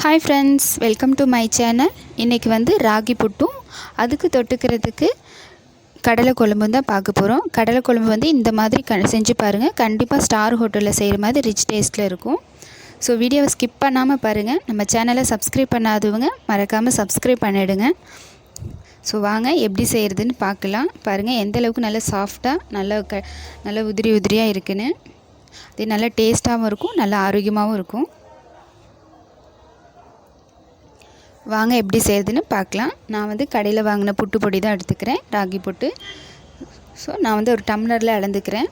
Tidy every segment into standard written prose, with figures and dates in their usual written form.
Hi friends, welcome to my channel. இன்றைக்கி வந்து ராகி புட்டும் அதுக்கு தொட்டுக்கிறதுக்கு கடலை குழம்பும் தான் பார்க்க போகிறோம். கடலை குழம்பு வந்து இந்த மாதிரி செஞ்சு பாருங்கள். கண்டிப்பாக ஸ்டார் ஹோட்டலில் செய்கிற மாதிரி ரிச் டேஸ்ட்டில் இருக்கும். ஸோ வீடியோவை ஸ்கிப் பண்ணாமல் பாருங்கள். நம்ம சேனலை சப்ஸ்கிரைப் பண்ணாதவங்க மறக்காமல் சப்ஸ்கிரைப் பண்ணிவிடுங்க. ஸோ வாங்க எப்படி செய்கிறதுன்னு பார்க்கலாம். பாருங்கள் எந்தளவுக்கு நல்லா சாஃப்டாக நல்லா உதிரி உதிரியாக இருக்குன்னு. அது நல்லா டேஸ்ட்டாகவும் இருக்கும், நல்லா ஆரோக்கியமாகவும் இருக்கும். வாங்க எப்படி செய்கிறதுன்னு பார்க்கலாம். நான் வந்து கடையில் வாங்கின புட்டு பொடி தான் எடுத்துக்கிறேன், ராகி புட்டு. ஸோ நான் வந்து ஒரு டம்ளரில் அளந்துக்கிறேன்.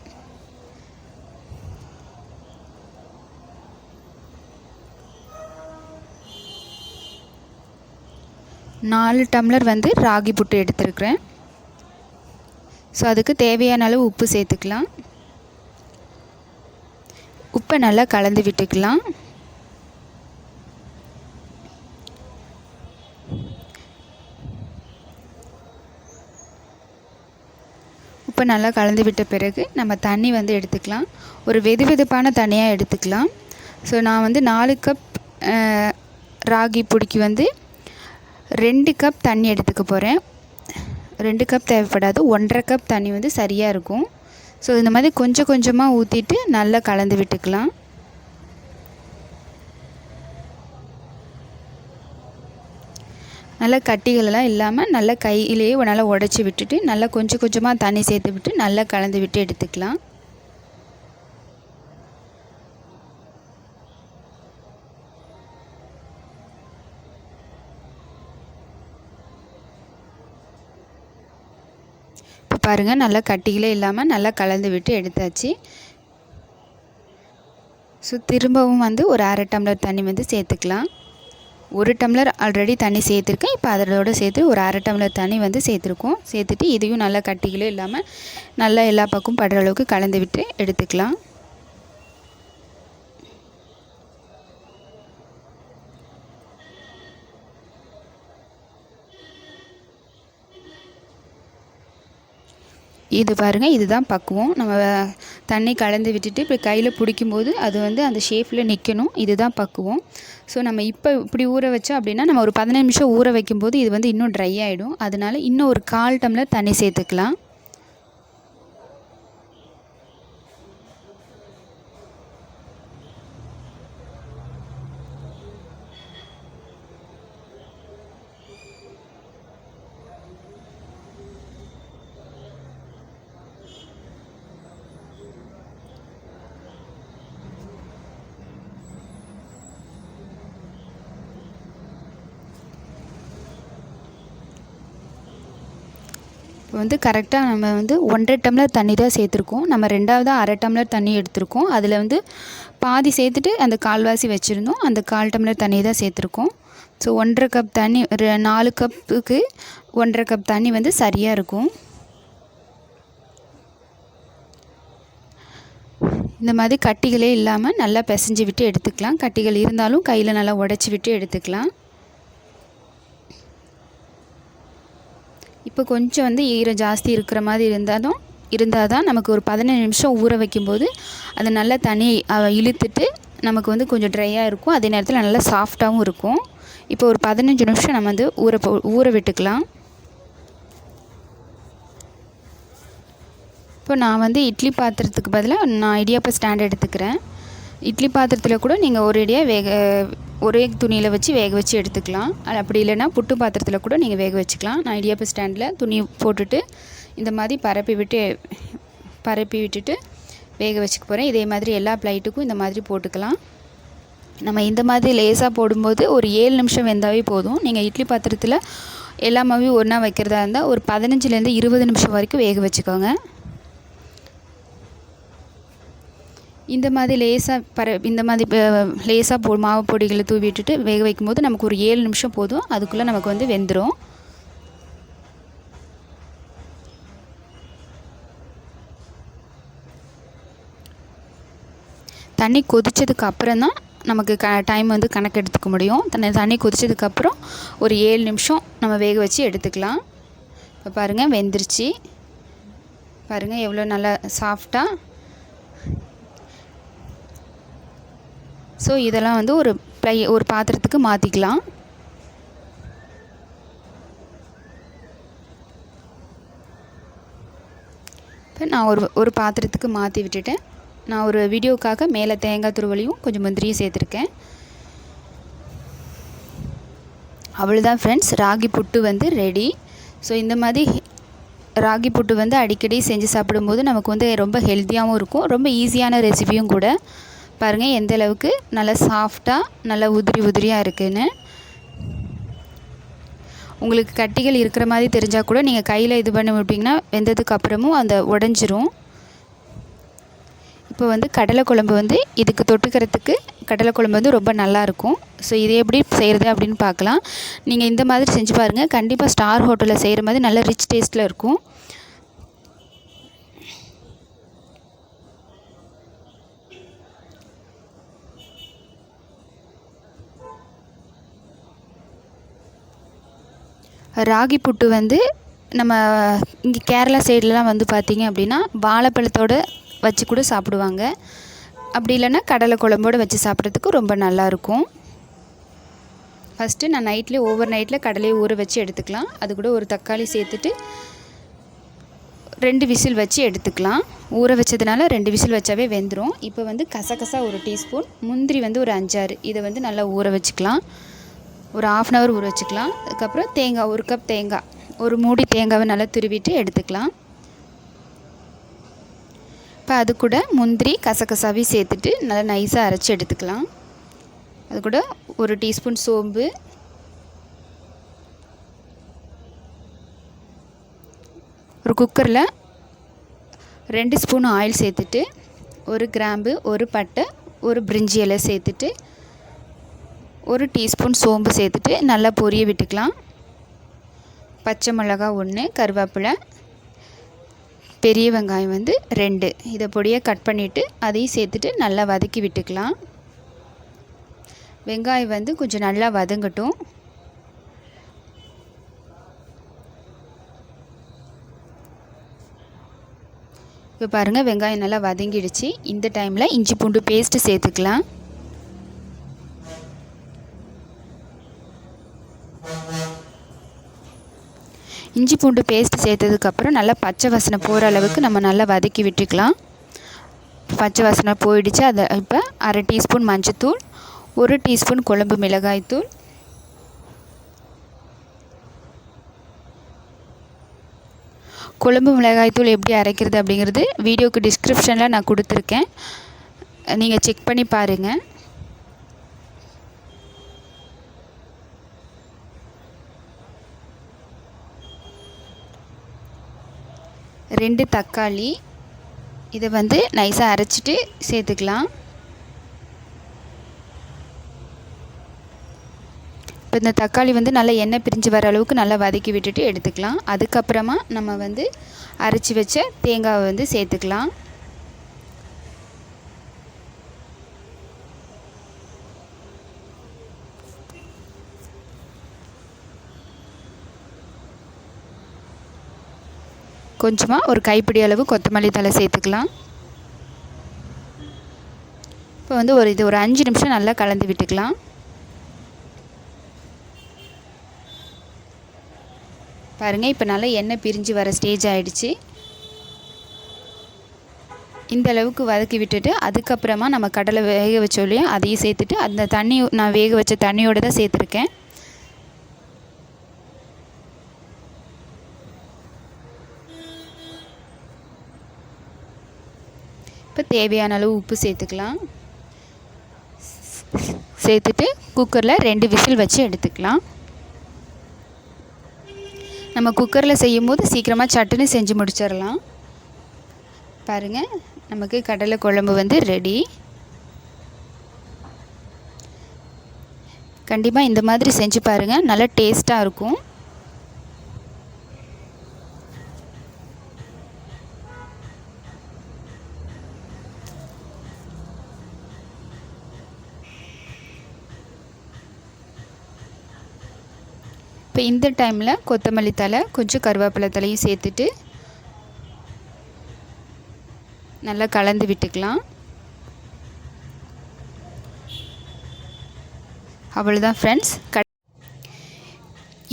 நாலு டம்ளர் வந்து ராகி புட்டு எடுத்துருக்கிறேன். ஸோ அதுக்கு தேவையான அளவு உப்பு சேர்த்துக்கலாம். உப்பை நல்லா கலந்து விட்டுக்கலாம். உப்பு நல்லா கலந்து விட்ட பிறகு நம்ம தண்ணி வந்து எடுத்துக்கலாம். ஒரு வெதுவெதுப்பான தண்ணியாக எடுத்துக்கலாம். ஸோ நான் வந்து 4 கப் ராகி பொடிக்கு வந்து 2 கப் தண்ணி எடுத்துக்க போகிறேன். 2 கப் தேவைப்படாது, 1.5 கப் தண்ணி வந்து சரியாக இருக்கும். ஸோ இந்த மாதிரி கொஞ்சம் கொஞ்சமாக ஊற்றிட்டு நல்லா கலந்து விட்டுக்கலாம். நல்லா கட்டிகளெல்லாம் இல்லாமல் நல்லா கையிலேயே நல்லா உடச்சி விட்டுட்டு நல்லா கொஞ்சம் கொஞ்சமாக தண்ணி சேர்த்து விட்டு நல்லா கலந்து விட்டு எடுத்துக்கலாம். இப்போ பாருங்கள், நல்லா கட்டிகளே இல்லாமல் நல்லா கலந்து விட்டு எடுத்தாச்சு. ஸோ திரும்பவும் வந்து ஒரு 1/2 டம்ளர் தண்ணி வந்து சேர்த்துக்கலாம். 1 டம்ளர் ஆல்ரெடி தண்ணி சேர்த்துருக்கேன். இப்போ அதோடு சேர்த்து ஒரு 1/2 டம்ளர் தண்ணி வந்து சேர்த்துட்டு இதையும் நல்லா கட்டிகளே இல்லாமல் நல்லா எல்லா பக்கமும் படுற அளவுக்கு கலந்து விட்டு எடுத்துக்கலாம். இது பாருங்கள், இதுதான் பக்குவம். நம்ம தண்ணி கலந்து விட்டுட்டு இப்போ கையில் பிடிக்கும்போது அது வந்து அந்த ஷேப்பில் நிற்கணும். இதுதான் பக்குவம். ஸோ நம்ம இப்போ இப்படி ஊற வச்சோம் அப்படின்னா நம்ம ஒரு 15 நிமிஷம் ஊற வைக்கும்போது இது வந்து இன்னும் ட்ரை ஆகிடும். அதனால் இன்னும் ஒரு 1/4 டம்ளர் தண்ணி சேர்த்துக்கலாம். இப்போ வந்து கரெக்டாக நம்ம வந்து 1.5 டம்ளர் தண்ணி தான் சேர்த்துருக்கோம். நம்ம 2வது 1/2 டம்ளர் தண்ணி எடுத்திருக்கோம். அதில் வந்து பாதி சேர்த்துட்டு அந்த கால்வாசி வச்சுருந்தோம். அந்த 1/4 டம்ளர் தண்ணி தான் சேர்த்துருக்கோம். ஸோ 1.5 கப் தண்ணி, 4 கப்புக்கு 1.5 கப் தண்ணி வந்து சரியாக இருக்கும். இந்த மாதிரி கட்டிகளே இல்லாமல் நல்லா பிசைஞ்சு விட்டு எடுத்துக்கலாம். கட்டிகள் இருந்தாலும் கையில் நல்லா உடச்சி விட்டு எடுத்துக்கலாம். இப்போ கொஞ்சம் வந்து ஈரம் ஜாஸ்தி இருக்கிற மாதிரி இருந்தால் தான் நமக்கு ஒரு 15 நிமிஷம் ஊற வைக்கும்போது அது நல்லா தண்ணி இழுத்துட்டு நமக்கு வந்து கொஞ்சம் ட்ரையாக இருக்கும். அதே நேரத்தில் நல்லா சாஃப்டாகவும் இருக்கும். இப்போ ஒரு 15 நிமிஷம் நம்ம வந்து ஊற விட்டுக்கலாம். இப்போ நான் வந்து இட்லி பாத்திரத்துக்கு பதிலாக நான் இடியாப்ப ஸ்டாண்ட் எடுத்துக்கிறேன். இட்லி பாத்திரத்தில் கூட நீங்கள் ஒரே துணியில் வச்சு வேக வச்சு எடுத்துக்கலாம். அப்படி இல்லைன்னா புட்டு பாத்திரத்தில் கூட நீங்கள் வேக வச்சுக்கலாம். நான் இடியாப்ப ஸ்டாண்டில் துணி போட்டுட்டு இந்த மாதிரி பரப்பி விட்டுட்டு வேக வச்சுக்க போகிறேன். இதே மாதிரி எல்லா பிளைட்டுக்கும் இந்த மாதிரி போட்டுக்கலாம். நம்ம இந்த மாதிரி லேசாக போடும்போது ஒரு 7 நிமிஷம் வெந்தாவே போதும். நீங்கள் இட்லி பாத்திரத்தில் எல்லா மாவையும் ஒன்றா வைக்கிறதா இருந்தால் ஒரு 15லேருந்து 20 நிமிஷம் வரைக்கும் வேக வச்சுக்கோங்க. இந்த மாதிரி லேசாக மாவு பொடிகளை தூவி விட்டுட்டு வேக வைக்கும்போது நமக்கு ஒரு 7 நிமிஷம் போதும். அதுக்குள்ளே நமக்கு வந்து வெந்துடும். தண்ணி கொதித்ததுக்கு அப்புறம் தான் நமக்கு டைம் வந்து கணக்கு எடுத்துக்க முடியும். தண்ணி கொதித்ததுக்கப்புறம் ஒரு 7 நிமிஷம் நம்ம வேக வச்சு எடுத்துக்கலாம். இப்போ பாருங்கள், வெந்துருச்சு. பாருங்கள் எவ்வளோ நல்லா சாஃப்டாக ஸோ இதெல்லாம் வந்து ஒரு ஒரு பாத்திரத்துக்கு மாற்றிக்கலாம். இப்போ நான் ஒரு பாத்திரத்துக்கு மாற்றி விட்டுட்டேன். நான் ஒரு வீடியோக்காக மேலே தேங்காய் துருவலையும் கொஞ்சம் முந்திரியும் சேர்த்துருக்கேன். அவ்வளோதான் ஃப்ரெண்ட்ஸ், ராகி புட்டு வந்து ரெடி. ஸோ இந்த மாதிரி ராகி புட்டு வந்து அடிக்கடி செஞ்சு சாப்பிடும்போது நமக்கு வந்து ரொம்ப ஹெல்த்தியாகவும் இருக்கும். ரொம்ப ஈஸியான ரெசிபியும் கூட. பாருங்கள் எந்த அளவுக்கு நல்லா சாஃப்டாக நல்லா உதிரியாக இருக்குதுன்னு. உங்களுக்கு கட்டிகள் இருக்கிற மாதிரி தெரிஞ்சால் கூட நீங்கள் கையில் இது பண்ணி விட்டிங்கன்னா வெந்ததுக்கு அப்புறமும் அந்த உடஞ்சிரும். இப்போ வந்து கடலை குழம்பு வந்து இதுக்கு தொட்டுக்கிறதுக்கு கடலை குழம்பு வந்து ரொம்ப நல்லாயிருக்கும். ஸோ இதை எப்படி செய்கிறது அப்படின்னு பார்க்கலாம். நீங்கள் இந்த மாதிரி செஞ்சு பாருங்கள். கண்டிப்பாக ஸ்டார் ஹோட்டலில் செய்கிற மாதிரி நல்ல ரிச் டேஸ்ட்டில் இருக்கும். ராகி புட்டு வந்து நம்ம இங்கே கேரளா சைட்லலாம் வந்து பார்த்திங்க அப்படின்னா வாழைப்பழத்தோடு வச்சு கூட சாப்பிடுவாங்க. அப்படி இல்லைன்னா கடலை குழம்போடு வச்சு சாப்பிட்றதுக்கு ரொம்ப நல்லாயிருக்கும். ஃபஸ்ட்டு நான் ஓவர் நைட்டில் கடலையை ஊற வச்சு எடுத்துக்கலாம். அது கூட ஒரு தக்காளி சேர்த்துட்டு 2 விசில் வச்சு எடுத்துக்கலாம். ஊற வச்சதுனால 2 விசில் வச்சாவே வெந்துடும். இப்போ வந்து கசகசா 1 டீஸ்பூன், முந்திரி வந்து ஒரு 5-6 இதை வந்து நல்லா ஊற வச்சுக்கலாம். ஒரு 1/2 hour ஊற வச்சுக்கலாம். அதுக்கப்புறம் தேங்காய் 1 கப் தேங்காய், ஒரு மூடி தேங்காவை நல்லா துருவிட்டு எடுத்துக்கலாம். இப்போ அது கூட முந்திரி கசகசாவையும் சேர்த்துட்டு நல்லா நைஸாக அரைச்சி எடுத்துக்கலாம். அது கூட 1 டீஸ்பூன் சோம்பு, ஒரு குக்கரில் 2 ஸ்பூன் ஆயில் சேர்த்துட்டு 1 கிராம்பு, 1 பட்டை, 1 பிரிஞ்சி இலை சேர்த்துட்டு 1 டீஸ்பூன் சோம்பு சேர்த்துட்டு நல்லா பொரிய விட்டுக்கலாம். பச்சை மிளகாய் 1, கருவேப்பிலை, பெரிய வெங்காயம் வந்து 2 இதை பொடியாக கட் பண்ணிவிட்டு அதையும் சேர்த்துட்டு நல்லா வதக்கி விட்டுக்கலாம். வெங்காயம் வந்து கொஞ்சம் நல்லா வதங்கட்டும். இப்போ பாருங்கள் வெங்காயம் நல்லா வதங்கிடுச்சு. இந்த டைமில் இஞ்சி பூண்டு பேஸ்ட்டு சேர்த்துக்கலாம். இஞ்சி பூண்டு பேஸ்ட்டு சேர்த்ததுக்கப்புறம் நல்லா பச்சை வாசனை போகிற அளவுக்கு நம்ம நல்லா வதக்கி விட்டுக்கலாம். பச்சை வாசனை போயிடுச்சு. அதை இப்போ 1/2 டீஸ்பூன் மஞ்சத்தூள், 1 டீஸ்பூன் குழம்பு மிளகாய்த்தூள், குழம்பு மிளகாய்த்தூள் எப்படி அரைக்கிறது அப்படிங்கிறது வீடியோக்கு டிஸ்கிரிப்ஷனில் நான் கொடுத்துருக்கேன். நீங்கள் செக் பண்ணி பாருங்கள். ரெண்டு தக்காளி இதை வந்து நைஸாக அரைச்சிட்டு சேர்த்துக்கலாம். இப்போ இந்த தக்காளி வந்து நல்லா எண்ணெய் பிரிஞ்சு வர அளவுக்கு நல்லா வதக்கி விட்டுட்டு எடுத்துக்கலாம். அதுக்கப்புறமா நம்ம வந்து அரைச்சி வச்ச தேங்காவை வந்து சேர்த்துக்கலாம். கொஞ்சமாக ஒரு கைப்பிடி அளவு கொத்தமல்லி தழை சேர்த்துக்கலாம். இப்போ வந்து ஒரு 5 நிமிஷம் நல்லா கலந்து விட்டுக்கலாம். பாருங்கள் இப்போ நல்லா எண்ணெய் பிரிஞ்சு வர ஸ்டேஜ் ஆகிடுச்சு. இந்த அளவுக்கு வதக்கி விட்டுட்டு அதுக்கப்புறமா நம்ம கடலை வேக வச்சோம் இல்லையா, அதையும் சேர்த்துட்டு அந்த தண்ணி நான் வேக வச்ச தண்ணியோடு தான் சேர்த்துருக்கேன். இப்போ தேவையான அளவு உப்பு சேர்த்துக்கலாம். சேர்த்துட்டு குக்கரில் 2 விசில் வச்சு எடுத்துக்கலாம். நம்ம குக்கரில் செய்யும் போது சீக்கிரமாக சட்டுன்னு செஞ்சு முடிச்சிடலாம். பாருங்கள் நமக்கு கடலை குழம்பு வந்து ரெடி. கண்டிப்பாக இந்த மாதிரி செஞ்சு பாருங்கள், நல்லா டேஸ்ட்டாக இருக்கும். இப்போ இந்த டைமில் கொத்தமல்லி தழை கொஞ்சம் கருவேப்பிலை தலையும் சேர்த்துட்டு நல்லா கலந்து விட்டுக்கலாம். அவ்வளோதான் ஃப்ரெண்ட்ஸ்.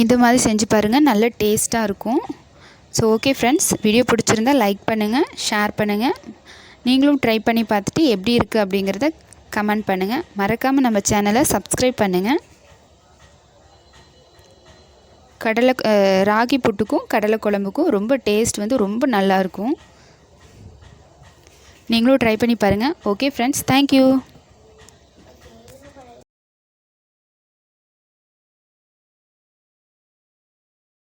இந்த மாதிரி செஞ்சு பாருங்கள், நல்ல டேஸ்ட்டாக இருக்கும். ஸோ ஓகே ஃப்ரெண்ட்ஸ், வீடியோ பிடிச்சிருந்தா லைக் பண்ணுங்கள், ஷேர் பண்ணுங்கள். நீங்களும் ட்ரை பண்ணி பார்த்துட்டு எப்படி இருக்குது அப்படிங்கிறத கமெண்ட் பண்ணுங்கள். மறக்காமல் நம்ம சேனலை சப்ஸ்கிரைப் பண்ணுங்கள். ராகி புட்டுக்கும் கடலை குழம்புக்கும் ரொம்ப டேஸ்ட் வந்து ரொம்ப நல்லாயிருக்கும். நீங்களும் ட்ரை பண்ணி பாருங்கள். Okay friends, thank you.